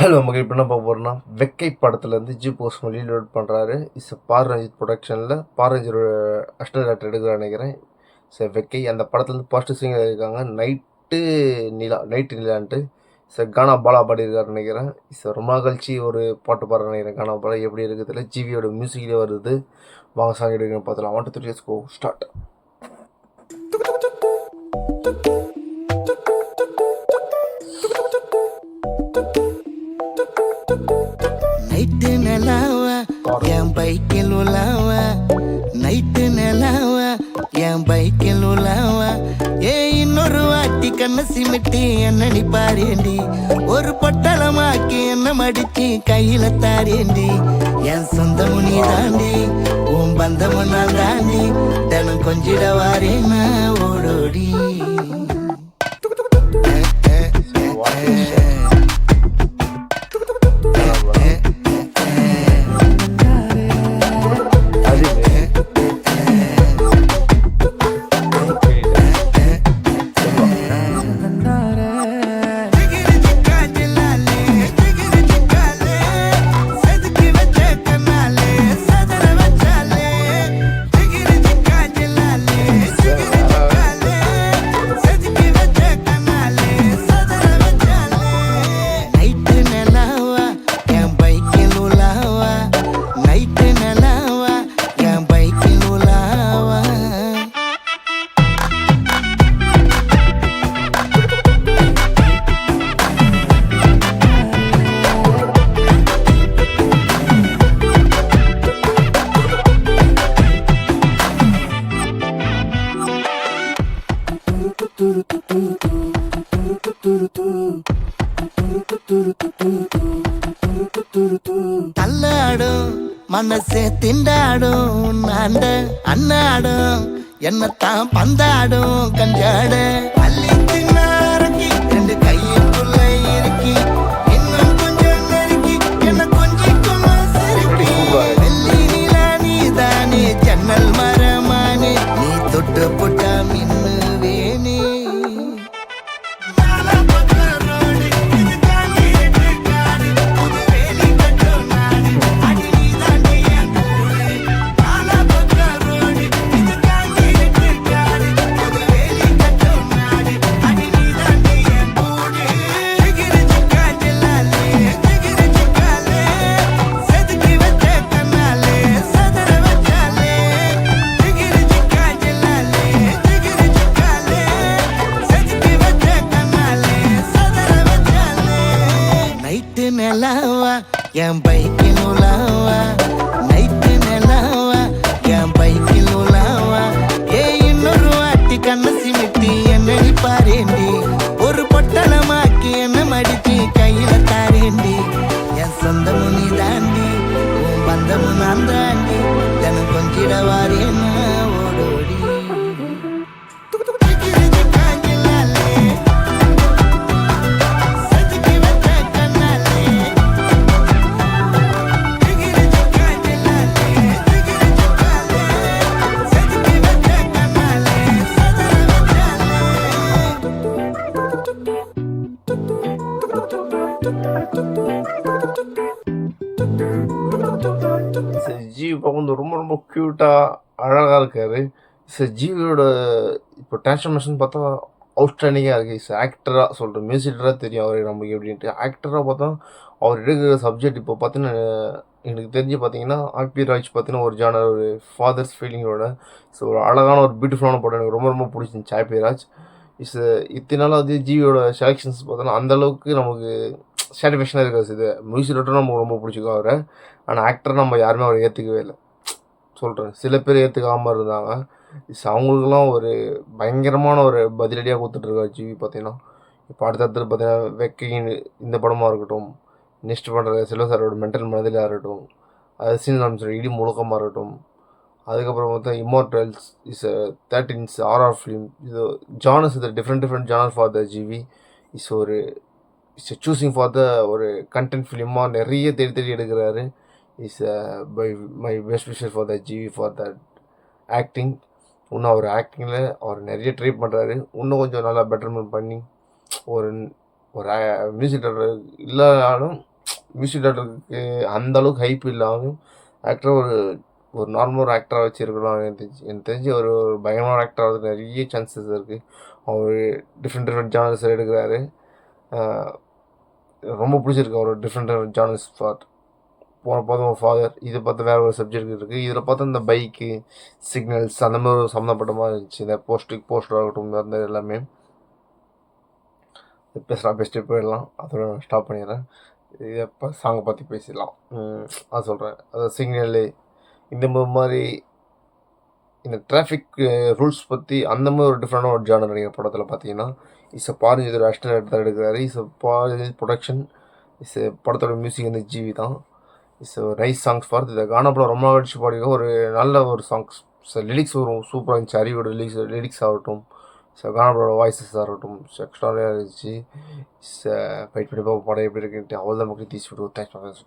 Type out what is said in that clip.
Hello மகன், இப்போ என்ன பார்க்க போகிறோன்னா வெக்கை படத்துலேருந்து ஜி போஸ்ட் ரீலோட் பண்ணுறாரு. பார் ரஞ்சித் ப்ரொடக்ஷனில் பார் ரஞ்சித்தோட அஷ்டர் டேரக்டர் எடுக்கிறான்னு நினைக்கிறேன். வெக்கை அந்த படத்துலேருந்து ஃபஸ்ட்டு சிங்கர் இருக்காங்க நைட்டு நிலான்ட்டு. கானா பாலா பாடியிருக்காருன்னு நினைக்கிறேன். ரொம்ப நாள் கழிச்சு ஒரு பாட்டு பாடுறேன் நினைக்கிறேன். கானா பாலா எப்படி இருக்குதுல ஜிவியோட மியூசிக்லேயே வருது. வாங்க சாங் எடுக்கணும்னு பார்த்துலாம். 1 2 3 கோ ஸ்டார்ட். நைட்டு நிலாவா என் பைக்கில் உலாவா, நைட்டு நிலாவா என் பைக்கில் உலாவா, இன்னொரு வாட்டி கண்ண சிமிட்டி என்னடி பாரேண்டி, ஒரு பொட்டலமாக்கி என்ன மடிச்சு கையில தாரேண்டி, என் சொந்தமு நீ தாண்டி உன் பந்தமு நான் தாண்டி, தினம் கொஞ்சிட வாரேன்னா ஓடோடி. அல்லாடும் மனசே திண்டாடும் நாண்ட அண்ணாடும் என்னத்தான் பந்தாடும் கஞ்சாட அள்ளி தின்னாரக்கி ரெண்டு கையுக்குள்ள இருக்கி இன்னும் கொஞ்சம் நெருக்கி என்ன கொஞ்சிக்குள்ள சிரிப்பி வெள்ளி நிலா நீ தானே ஜன்னல் மரமானே நீ தொட்டு புட்டா மின்னு வேணே. நிலாவா என் பைக்கில் உலாவா, நைட்டு நிலாவா என் பைக்கில் உலாவா, இன்னொரு வாட்டி கண்ண சிமிட்டி என்னடி பாரேண்டி, ஒரு பொட்டலமாக்கி என்ன மடிச்சு கையில தாரேண்டி, என் சொந்தமு நீ தாண்டி உன் பந்தமு நான் தாண்டி, தினம் கொஞ்சிட வாரேன்னா ஓடோடி. ஜிவி பார்க்கும்போது ரொம்ப ரொம்ப க்யூட்டாக அழகாக இருக்கார். ஜிவியோட இப்போ டிரான்ஸ்ஃபர்மேஷன் பார்த்தா அவுட்ஸ்டாண்டிங்காக இருக்குது. ஆக்டராக சொல்கிறேன், மியூசிக்கராக தெரியும் அவர் நமக்கு எப்படின்ட்டு. ஆக்டராக பார்த்தா அவர் எடுக்கிற சப்ஜெக்ட் இப்போ பார்த்தீங்கன்னா எனக்கு தெரிஞ்சு பார்த்தீங்கன்னா ராஜ் பார்த்தீங்கன்னா ஒரு ஜானர் ஒரு ஃபாதர்ஸ் ஃபீலிங்கோட ஒரு அழகான ஒரு பியூட்டிஃபுல்லான படம் எனக்கு ரொம்ப ரொம்ப பிடிச்சிருந்துச்சு ராஜ். இத்தனை நாள் அது ஜிவியோட செலெக்ஷன்ஸ் பார்த்தோன்னா அந்தளவுக்கு நமக்கு சாட்டிஸ்ஃபேக்ஷனாக இருக்காது. இது மியூசிக் டேரக்டர் நமக்கு ரொம்ப பிடிச்சிக்கும் அவரை. ஆனால் ஆக்டர் நம்ம யாருமே அவரை ஏற்றுக்கவே இல்லை சொல்கிறேன். சில பேர் ஏற்றுக்காமல் இருந்தாங்க. அவங்களுக்குலாம் ஒரு பயங்கரமான ஒரு பதிலடியாக கொடுத்துட்ருக்காரு ஜிவி பார்த்தீங்கன்னா. இப்போ அடுத்தடுத்து பார்த்தீங்கன்னா வெக்கையின் இந்த படமாக இருக்கட்டும், நெக்ஸ்ட் பண்ணுற செல்வ சாரோட மென்டல் மனதிலாக இருக்கட்டும், அது சீன் இடி முழக்கமாக இருக்கட்டும், அதுக்கப்புறம் பார்த்தா இம்மோர்டல்ஸ் 13 ஆர்ஆர் ஃபிலிம். இது ஜானர்ஸ் இது different genre for the GV. ஒரு சூஸிங் ஃபார் த ஒரு கண்டென்ட் ஃபிலிமாக நிறைய தேடி எடுக்கிறாரு. My best wishes for the GV for that acting. இன்னும் அவர் ஆக்டிங்கில் அவர் நிறைய ட்ரை பண்ணுறாரு. இன்னும் கொஞ்சம் நல்லா பெட்டர்மெண்ட் பண்ணி ஒரு ஒரு மியூசிக் டேரக்டர் இல்லாலும் மியூசிக் டைரக்டருக்கு அந்த அளவுக்கு ஹைப் இல்லாமல் ஆக்டர் ஒரு நார்மல் ஒரு ஆக்டராக வச்சுருக்கலாம். எனக்கு தெரிஞ்சு ஒரு பயங்கரமான ஆக்டர் ஆகிறது நிறைய சான்சஸ் இருக்குது. அவர் டிஃப்ரெண்ட் ஜானர்ஸ் எடுக்கிறாரு. ரொம்ப பிடிச்சிருக்கு அவர் டிஃப்ரெண்ட் ஜானர்ஸ் ஃபார். போன பார்த்தோம் ஃபாதர், இதை பார்த்து வேறு ஒரு சப்ஜெக்ட் இருக்குது. இதில் பார்த்தா இந்த பைக்கு சிக்னல்ஸ் அந்த மாதிரி ஒரு சம்மந்தப்பட்ட மாதிரி இருந்துச்சு. இந்த போஸ்டர் ஆகட்டும், இந்த எல்லாமே பேசிட்டு போயிடலாம். அதோட நான் ஸ்டாப் பண்ணிடுறேன். இதை இப்போ சாங்கை பற்றி பேசிடலாம். அது சொல்கிறேன். அதாவது சிக்னலு இந்த மாதிரி இந்த டிராஃபிக் ரூல்ஸ் பற்றி அந்த மாதிரி ஒரு டிஃப்ரெண்டான ஒரு ஜானர் நடிக்கிற படத்தில் பார்த்தீங்கன்னா பாரஞ்சித் ஒரு ஆக்டர் எடுக்கிறாரு. பாரஞ்சித் ப்ரொடக்ஷன். படத்தோட மியூசிக் வந்து ஜிவி தான். நைஸ் சாங்ஸ் ஃபார் இந்த கானா படம் ரொம்ப அடிச்சு பாடிக்க ஒரு நல்ல ஒரு சாங்ஸ். லிரிக்ஸ் வரும் சூப்பராக இருந்துச்சு. அறிவோட லிரிக்ஸ் ஆகட்டும், கானா படோட வாய்ஸஸ் ஆகட்டும் எக்ஸ்ட்ராவே இருந்துச்சு. ஃபைட் பண்ணி படம் எப்படி இருக்குன்ட்டு அவ்வளோதான் மக்கள் தீச்சு விடுவோம். தேங்க்ஸ்.